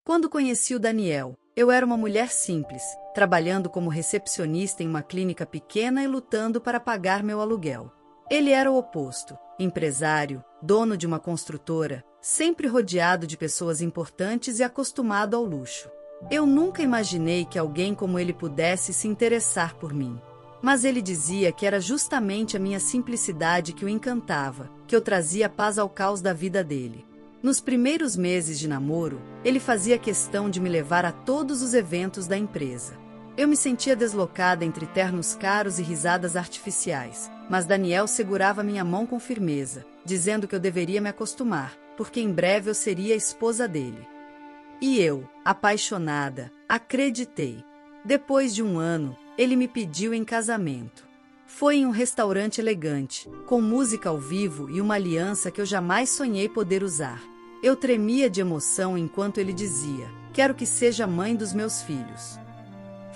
Quando conheci o Daniel, eu era uma mulher simples, trabalhando como recepcionista em uma clínica pequena e lutando para pagar meu aluguel. Ele era o oposto, empresário, dono de uma construtora, sempre rodeado de pessoas importantes e acostumado ao luxo. Eu nunca imaginei que alguém como ele pudesse se interessar por mim. Mas ele dizia que era justamente a minha simplicidade que o encantava, que eu trazia paz ao caos da vida dele. Nos primeiros meses de namoro, ele fazia questão de me levar a todos os eventos da empresa. Eu me sentia deslocada entre ternos caros e risadas artificiais, mas Daniel segurava minha mão com firmeza, dizendo que eu deveria me acostumar, porque em breve eu seria a esposa dele. E eu, apaixonada, acreditei. Depois de um ano, ele me pediu em casamento. Foi em um restaurante elegante, com música ao vivo e uma aliança que eu jamais sonhei poder usar. Eu tremia de emoção enquanto ele dizia: "Quero que seja a mãe dos meus filhos."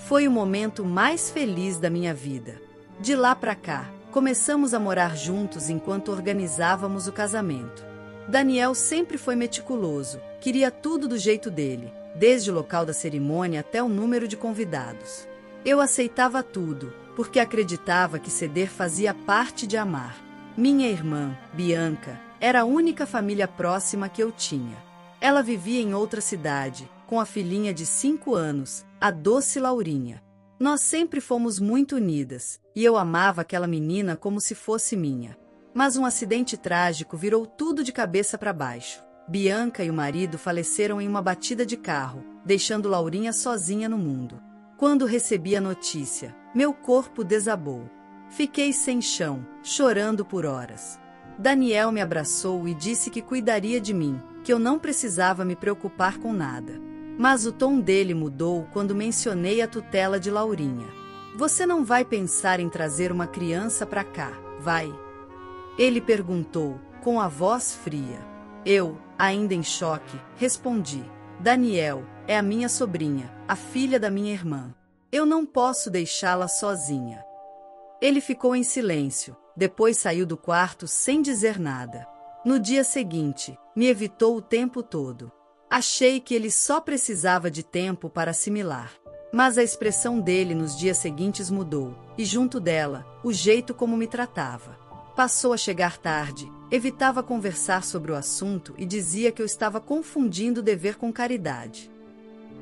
Foi o momento mais feliz da minha vida. De lá pra cá, começamos a morar juntos enquanto organizávamos o casamento. Daniel sempre foi meticuloso, queria tudo do jeito dele, desde o local da cerimônia até o número de convidados. Eu aceitava tudo, porque acreditava que ceder fazia parte de amar. Minha irmã, Bianca, era a única família próxima que eu tinha. Ela vivia em outra cidade, com a filhinha de 5 anos, a doce Laurinha. Nós sempre fomos muito unidas, e eu amava aquela menina como se fosse minha. Mas um acidente trágico virou tudo de cabeça para baixo. Bianca e o marido faleceram em uma batida de carro, deixando Laurinha sozinha no mundo. Quando recebi a notícia, meu corpo desabou. Fiquei sem chão, chorando por horas. Daniel me abraçou e disse que cuidaria de mim, que eu não precisava me preocupar com nada. Mas o tom dele mudou quando mencionei a tutela de Laurinha. "Você não vai pensar em trazer uma criança para cá, vai?" Ele perguntou, com a voz fria. Eu, ainda em choque, respondi: "Daniel, é a minha sobrinha, a filha da minha irmã. Eu não posso deixá-la sozinha." Ele ficou em silêncio, depois saiu do quarto sem dizer nada. No dia seguinte, me evitou o tempo todo. Achei que ele só precisava de tempo para assimilar. Mas a expressão dele nos dias seguintes mudou, e junto dela, o jeito como me tratava. Passou a chegar tarde, evitava conversar sobre o assunto e dizia que eu estava confundindo dever com caridade.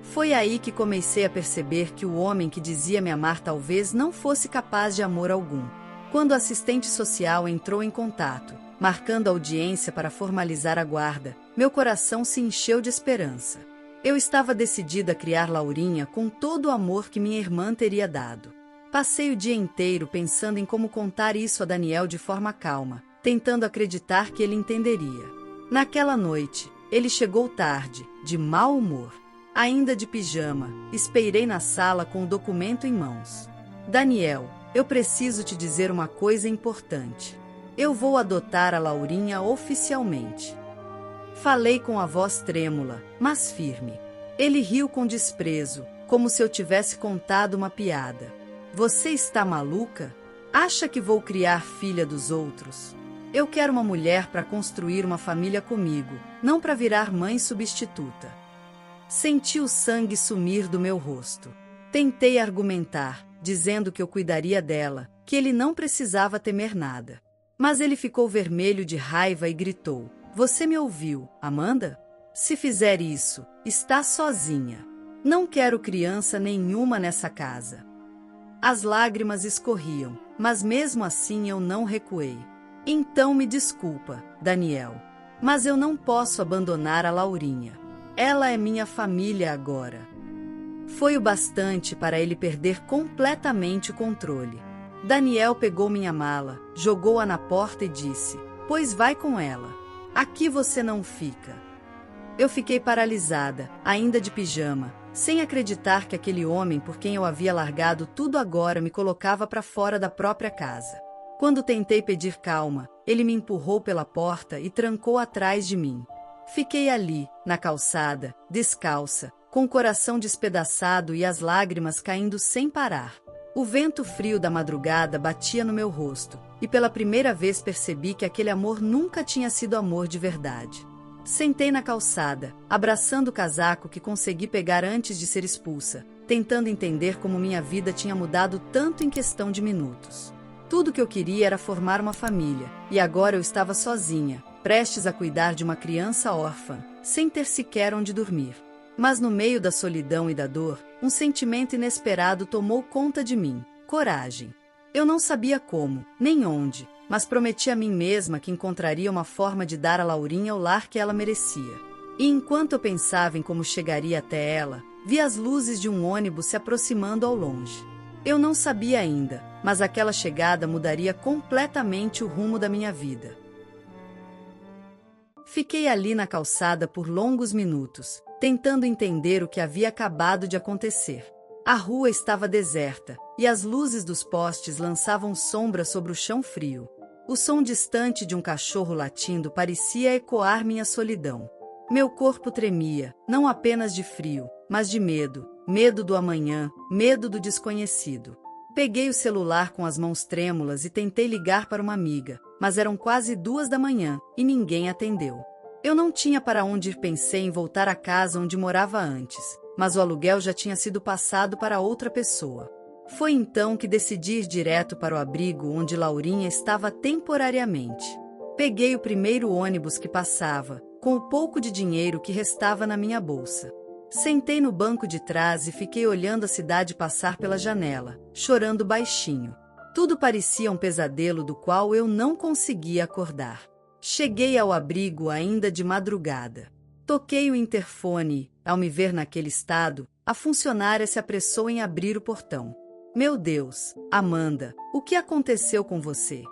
Foi aí que comecei a perceber que o homem que dizia me amar talvez não fosse capaz de amor algum. Quando o assistente social entrou em contato, marcando a audiência para formalizar a guarda, meu coração se encheu de esperança. Eu estava decidida a criar Laurinha com todo o amor que minha irmã teria dado. Passei o dia inteiro pensando em como contar isso a Daniel de forma calma, tentando acreditar que ele entenderia. Naquela noite, ele chegou tarde, de mau humor. Ainda de pijama, esperei na sala com o documento em mãos. "Daniel, eu preciso te dizer uma coisa importante. Eu vou adotar a Laurinha oficialmente." Falei com a voz trêmula, mas firme. Ele riu com desprezo, como se eu tivesse contado uma piada. "Você está maluca? Acha que vou criar filha dos outros? Eu quero uma mulher para construir uma família comigo, não para virar mãe substituta." Senti o sangue sumir do meu rosto. Tentei argumentar, dizendo que eu cuidaria dela, que ele não precisava temer nada. Mas ele ficou vermelho de raiva e gritou: "Você me ouviu, Amanda? Se fizer isso, está sozinha. Não quero criança nenhuma nessa casa." As lágrimas escorriam, mas mesmo assim eu não recuei. "Então me desculpa, Daniel. Mas eu não posso abandonar a Laurinha. Ela é minha família agora." Foi o bastante para ele perder completamente o controle. Daniel pegou minha mala, jogou-a na porta e disse: "Pois vai com ela. Aqui você não fica." Eu fiquei paralisada, ainda de pijama, sem acreditar que aquele homem por quem eu havia largado tudo agora me colocava para fora da própria casa. Quando tentei pedir calma, ele me empurrou pela porta e trancou atrás de mim. Fiquei ali, na calçada, descalça, com o coração despedaçado e as lágrimas caindo sem parar. O vento frio da madrugada batia no meu rosto, e pela primeira vez percebi que aquele amor nunca tinha sido amor de verdade. Sentei na calçada, abraçando o casaco que consegui pegar antes de ser expulsa, tentando entender como minha vida tinha mudado tanto em questão de minutos. Tudo que eu queria era formar uma família, e agora eu estava sozinha, prestes a cuidar de uma criança órfã, sem ter sequer onde dormir. Mas no meio da solidão e da dor, um sentimento inesperado tomou conta de mim: coragem. Eu não sabia como, nem onde, mas prometi a mim mesma que encontraria uma forma de dar a Laurinha o lar que ela merecia. E enquanto eu pensava em como chegaria até ela, vi as luzes de um ônibus se aproximando ao longe. Eu não sabia ainda, mas aquela chegada mudaria completamente o rumo da minha vida. Fiquei ali na calçada por longos minutos, tentando entender o que havia acabado de acontecer. A rua estava deserta, e as luzes dos postes lançavam sombra sobre o chão frio. O som distante de um cachorro latindo parecia ecoar minha solidão. Meu corpo tremia, não apenas de frio, mas de medo. Medo do amanhã, medo do desconhecido. Peguei o celular com as mãos trêmulas e tentei ligar para uma amiga, mas eram quase 2 da manhã, e ninguém atendeu. Eu não tinha para onde ir. Pensei em voltar à casa onde morava antes, mas o aluguel já tinha sido passado para outra pessoa. Foi então que decidi ir direto para o abrigo onde Laurinha estava temporariamente. Peguei o primeiro ônibus que passava, com o pouco de dinheiro que restava na minha bolsa. Sentei no banco de trás e fiquei olhando a cidade passar pela janela, chorando baixinho. Tudo parecia um pesadelo do qual eu não conseguia acordar. Cheguei ao abrigo ainda de madrugada. Toquei o interfone e, ao me ver naquele estado, a funcionária se apressou em abrir o portão. Meu Deus, Amanda, o que aconteceu com você?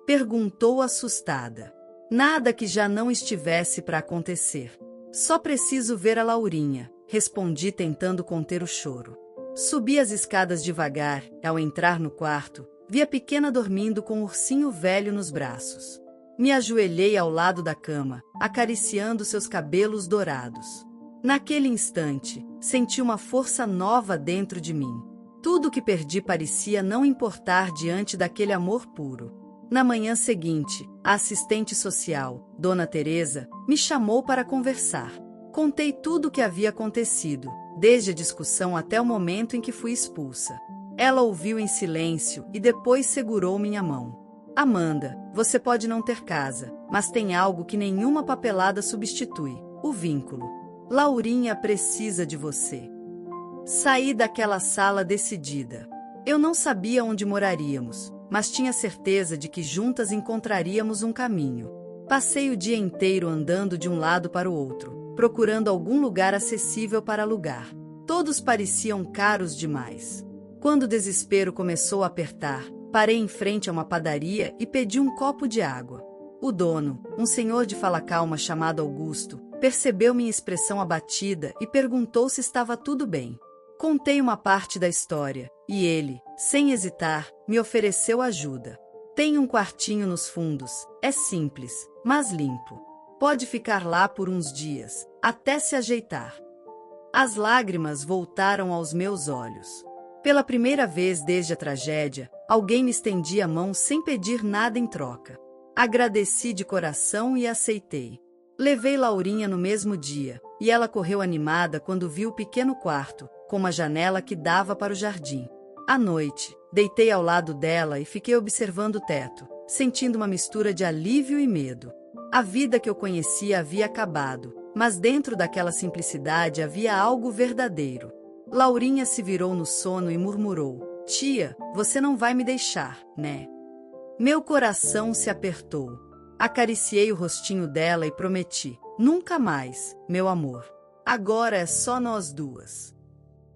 Perguntou assustada. Nada que já não estivesse para acontecer. Só preciso ver a Laurinha, respondi tentando conter o choro. Subi as escadas devagar e, ao entrar no quarto, vi a pequena dormindo com o ursinho velho nos braços. Me ajoelhei ao lado da cama, acariciando seus cabelos dourados. Naquele instante, senti uma força nova dentro de mim. Tudo o que perdi parecia não importar diante daquele amor puro. Na manhã seguinte, a assistente social, Dona Teresa, me chamou para conversar. Contei tudo o que havia acontecido, desde a discussão até o momento em que fui expulsa. Ela ouviu em silêncio e depois segurou minha mão. Amanda, você pode não ter casa, mas tem algo que nenhuma papelada substitui: o vínculo. Laurinha precisa de você. Saí daquela sala decidida. Eu não sabia onde moraríamos, mas tinha certeza de que juntas encontraríamos um caminho. Passei o dia inteiro andando de um lado para o outro, procurando algum lugar acessível para alugar. Todos pareciam caros demais. Quando o desespero começou a apertar, parei em frente a uma padaria e pedi um copo de água. O dono, um senhor de fala calma chamado Augusto, percebeu minha expressão abatida e perguntou se estava tudo bem. Contei uma parte da história, e ele, sem hesitar, me ofereceu ajuda. Tem um quartinho nos fundos, é simples, mas limpo. Pode ficar lá por uns dias, até se ajeitar. As lágrimas voltaram aos meus olhos. Pela primeira vez desde a tragédia, alguém me estendia a mão sem pedir nada em troca. Agradeci de coração e aceitei. Levei Laurinha no mesmo dia, e ela correu animada quando viu o pequeno quarto, com uma janela que dava para o jardim. À noite, deitei ao lado dela e fiquei observando o teto, sentindo uma mistura de alívio e medo. A vida que eu conhecia havia acabado, mas dentro daquela simplicidade havia algo verdadeiro. Laurinha se virou no sono e murmurou: Tia, você não vai me deixar, né? Meu coração se apertou. Acariciei o rostinho dela e prometi: nunca mais, meu amor. Agora é só nós duas.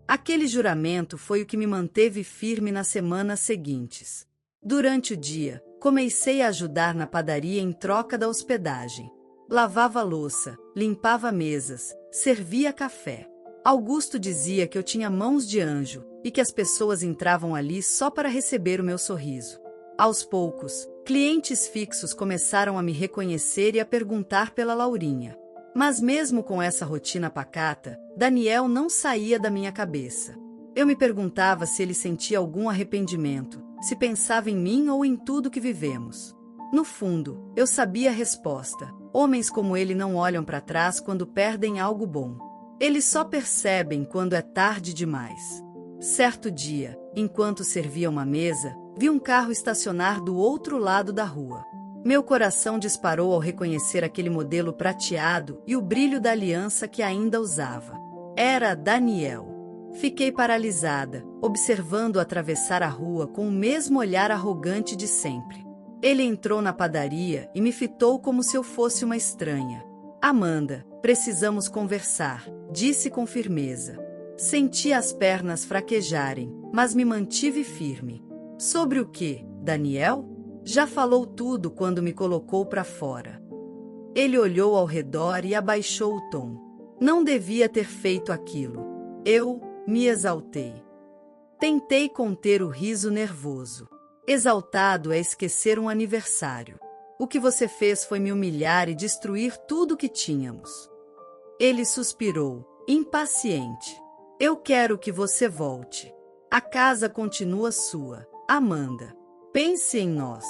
Aquele juramento foi o que me manteve firme nas semanas seguintes. Durante o dia, comecei a ajudar na padaria em troca da hospedagem. Lavava a louça, limpava mesas, servia café. Augusto dizia que eu tinha mãos de anjo e que as pessoas entravam ali só para receber o meu sorriso. Aos poucos, clientes fixos começaram a me reconhecer e a perguntar pela Laurinha. Mas mesmo com essa rotina pacata, Daniel não saía da minha cabeça. Eu me perguntava se ele sentia algum arrependimento, se pensava em mim ou em tudo que vivemos. No fundo, eu sabia a resposta: Homens como ele não olham para trás quando perdem algo bom. Eles só percebem quando é tarde demais. Certo dia, enquanto servia uma mesa, vi um carro estacionar do outro lado da rua. Meu coração disparou ao reconhecer aquele modelo prateado e o brilho da aliança que ainda usava. Era Daniel. Fiquei paralisada, observando-o atravessar a rua com o mesmo olhar arrogante de sempre. Ele entrou na padaria e me fitou como se eu fosse uma estranha. Amanda, precisamos conversar, disse com firmeza. Senti as pernas fraquejarem, mas me mantive firme. Sobre o que, Daniel? Já falou tudo quando me colocou para fora. Ele olhou ao redor e abaixou o tom. Não devia ter feito aquilo. Eu me exaltei. Tentei conter o riso nervoso. Exaltado é esquecer um aniversário. O que você fez foi me humilhar e destruir tudo que tínhamos. Ele suspirou, impaciente. Eu quero que você volte. A casa continua sua, Amanda. Pense em nós.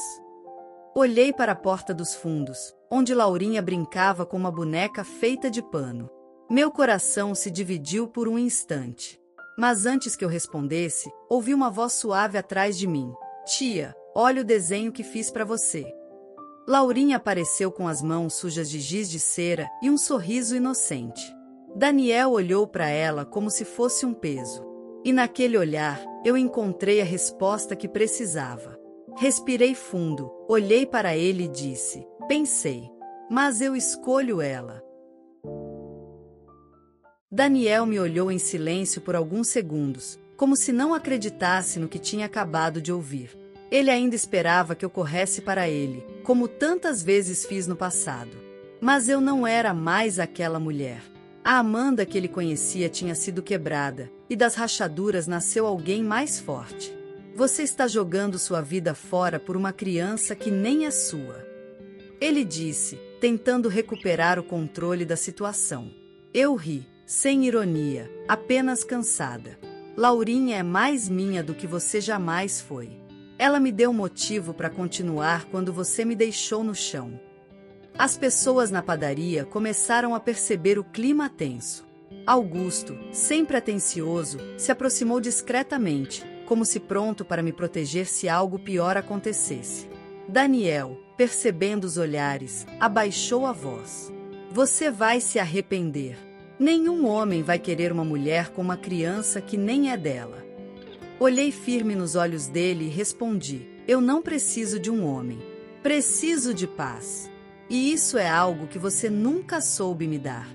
Olhei para a porta dos fundos, onde Laurinha brincava com uma boneca feita de pano. Meu coração se dividiu por um instante. Mas antes que eu respondesse, ouvi uma voz suave atrás de mim. Tia, olha o desenho que fiz para você. Laurinha apareceu com as mãos sujas de giz de cera e um sorriso inocente. Daniel olhou para ela como se fosse um peso. E naquele olhar, eu encontrei a resposta que precisava. Respirei fundo, olhei para ele e disse, pensei, mas eu escolho ela. Daniel me olhou em silêncio por alguns segundos, como se não acreditasse no que tinha acabado de ouvir. Ele ainda esperava que eu corresse para ele, como tantas vezes fiz no passado. Mas eu não era mais aquela mulher. A Amanda que ele conhecia tinha sido quebrada, e das rachaduras nasceu alguém mais forte. Você está jogando sua vida fora por uma criança que nem é sua. Ele disse, tentando recuperar o controle da situação. Eu ri, sem ironia, apenas cansada. Laurinha é mais minha do que você jamais foi. Ela me deu motivo para continuar quando você me deixou no chão. As pessoas na padaria começaram a perceber o clima tenso. Augusto, sempre atencioso, se aproximou discretamente, como se pronto para me proteger se algo pior acontecesse. Daniel, percebendo os olhares, abaixou a voz. Você vai se arrepender. Nenhum homem vai querer uma mulher com uma criança que nem é dela. Olhei firme nos olhos dele e respondi, eu não preciso de um homem. Preciso de paz. E isso é algo que você nunca soube me dar.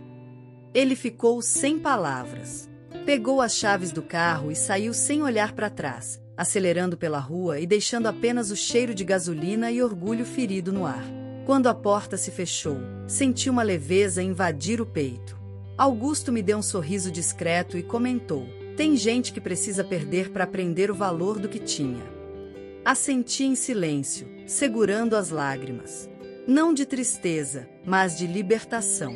Ele ficou sem palavras. Pegou as chaves do carro e saiu sem olhar para trás, acelerando pela rua e deixando apenas o cheiro de gasolina e orgulho ferido no ar. Quando a porta se fechou, senti uma leveza invadir o peito. Augusto me deu um sorriso discreto e comentou, tem gente que precisa perder para aprender o valor do que tinha. Assenti em silêncio, segurando as lágrimas. Não de tristeza, mas de libertação.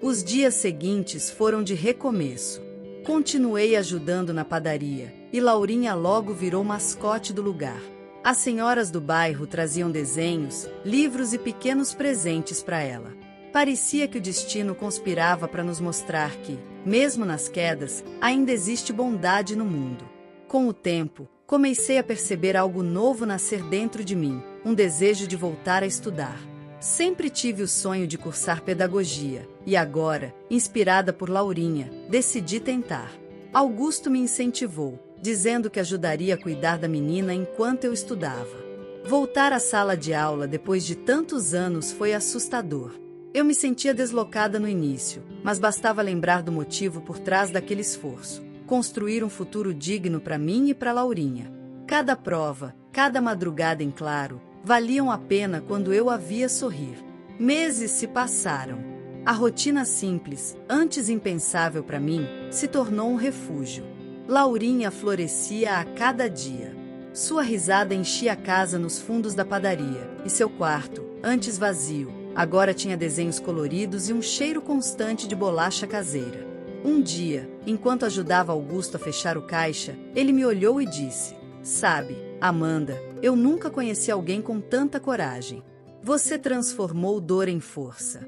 Os dias seguintes foram de recomeço. Continuei ajudando na padaria, e Laurinha logo virou mascote do lugar. As senhoras do bairro traziam desenhos, livros e pequenos presentes para ela. Parecia que o destino conspirava para nos mostrar que, mesmo nas quedas, ainda existe bondade no mundo. Com o tempo, comecei a perceber algo novo nascer dentro de mim, um desejo de voltar a estudar. Sempre tive o sonho de cursar pedagogia, e agora, inspirada por Laurinha, decidi tentar. Augusto me incentivou, dizendo que ajudaria a cuidar da menina enquanto eu estudava. Voltar à sala de aula depois de tantos anos foi assustador. Eu me sentia deslocada no início, mas bastava lembrar do motivo por trás daquele esforço. Construir um futuro digno para mim e para Laurinha. Cada prova, cada madrugada em claro, valiam a pena quando eu a via sorrir. Meses se passaram. A rotina simples, antes impensável para mim, se tornou um refúgio. Laurinha florescia a cada dia. Sua risada enchia a casa nos fundos da padaria, e seu quarto, antes vazio, agora tinha desenhos coloridos e um cheiro constante de bolacha caseira. Um dia, enquanto ajudava Augusto a fechar o caixa, ele me olhou e disse, sabe, Amanda, eu nunca conheci alguém com tanta coragem. Você transformou dor em força.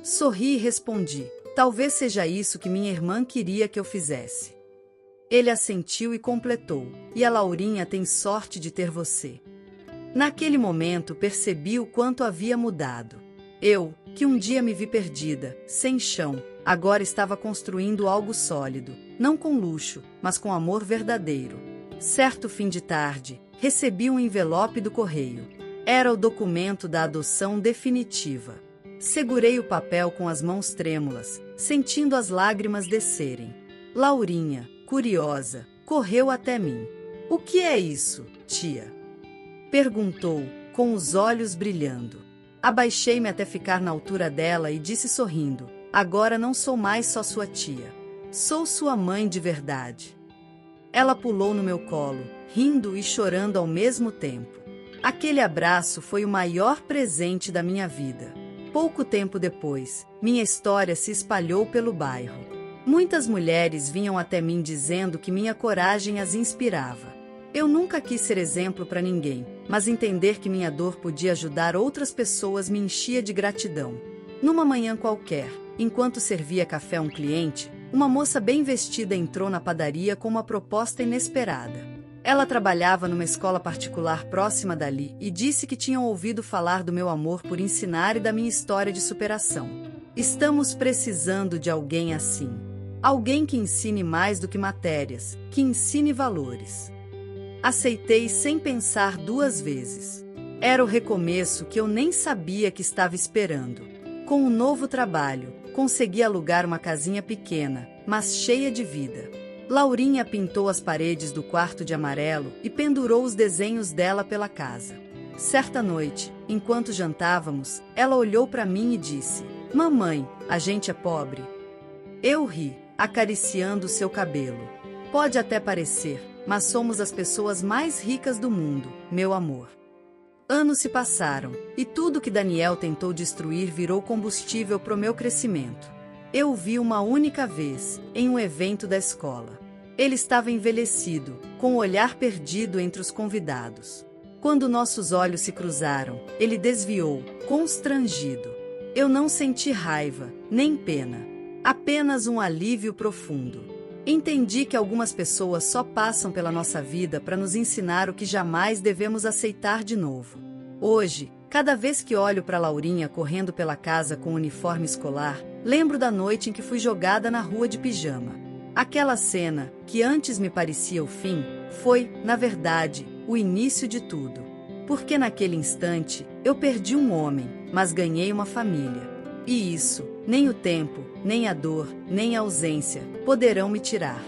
Sorri e respondi: talvez seja isso que minha irmã queria que eu fizesse. Ele assentiu e completou: e a Laurinha tem sorte de ter você. Naquele momento percebi o quanto havia mudado. Eu, que um dia me vi perdida, sem chão, agora estava construindo algo sólido, não com luxo, mas com amor verdadeiro. Certo fim de tarde, recebi um envelope do correio. Era o documento da adoção definitiva. Segurei o papel com as mãos trêmulas, sentindo as lágrimas descerem. Laurinha, curiosa, correu até mim. "O que é isso, tia?" perguntou, com os olhos brilhando. Abaixei-me até ficar na altura dela e disse sorrindo: "Agora não sou mais só sua tia. Sou sua mãe de verdade." Ela pulou no meu colo, rindo e chorando ao mesmo tempo. Aquele abraço foi o maior presente da minha vida. Pouco tempo depois, minha história se espalhou pelo bairro. Muitas mulheres vinham até mim dizendo que minha coragem as inspirava. Eu nunca quis ser exemplo para ninguém, mas entender que minha dor podia ajudar outras pessoas me enchia de gratidão. Numa manhã qualquer, enquanto servia café a um cliente, uma moça bem vestida entrou na padaria com uma proposta inesperada. Ela trabalhava numa escola particular próxima dali e disse que tinham ouvido falar do meu amor por ensinar e da minha história de superação. "Estamos precisando de alguém assim. Alguém que ensine mais do que matérias, que ensine valores." Aceitei sem pensar duas vezes. Era o recomeço que eu nem sabia que estava esperando. Com um novo trabalho, consegui alugar uma casinha pequena, mas cheia de vida. Laurinha pintou as paredes do quarto de amarelo e pendurou os desenhos dela pela casa. Certa noite, enquanto jantávamos, ela olhou para mim e disse: "Mamãe, a gente é pobre." Eu ri, acariciando seu cabelo. "Pode até parecer, mas somos as pessoas mais ricas do mundo, meu amor." Anos se passaram, e tudo que Daniel tentou destruir virou combustível para o meu crescimento. Eu o vi uma única vez, em um evento da escola. Ele estava envelhecido, com o olhar perdido entre os convidados. Quando nossos olhos se cruzaram, ele desviou, constrangido. Eu não senti raiva, nem pena. Apenas um alívio profundo. Entendi que algumas pessoas só passam pela nossa vida para nos ensinar o que jamais devemos aceitar de novo. Hoje, cada vez que olho para Laurinha correndo pela casa com o uniforme escolar, lembro da noite em que fui jogada na rua de pijama. Aquela cena, que antes me parecia o fim, foi, na verdade, o início de tudo. Porque naquele instante, eu perdi um homem, mas ganhei uma família. E isso, nem o tempo, nem a dor, nem a ausência, poderão me tirar.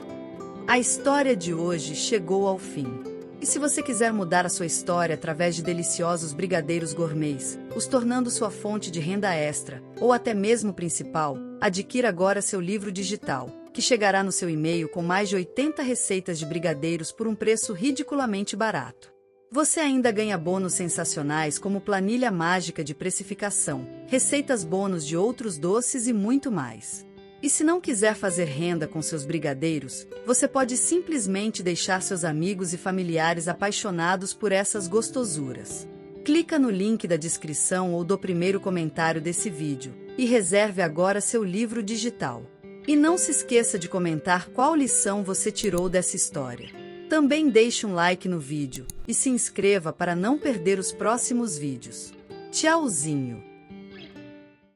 A história de hoje chegou ao fim. E se você quiser mudar a sua história através de deliciosos brigadeiros gourmets, os tornando sua fonte de renda extra, ou até mesmo principal, adquira agora seu livro digital, que chegará no seu e-mail com mais de 80 receitas de brigadeiros por um preço ridiculamente barato. Você ainda ganha bônus sensacionais como planilha mágica de precificação, receitas bônus de outros doces e muito mais. E se não quiser fazer renda com seus brigadeiros, você pode simplesmente deixar seus amigos e familiares apaixonados por essas gostosuras. Clica no link da descrição ou do primeiro comentário desse vídeo e reserve agora seu livro digital. E não se esqueça de comentar qual lição você tirou dessa história. Também deixe um like no vídeo e se inscreva para não perder os próximos vídeos. Tchauzinho!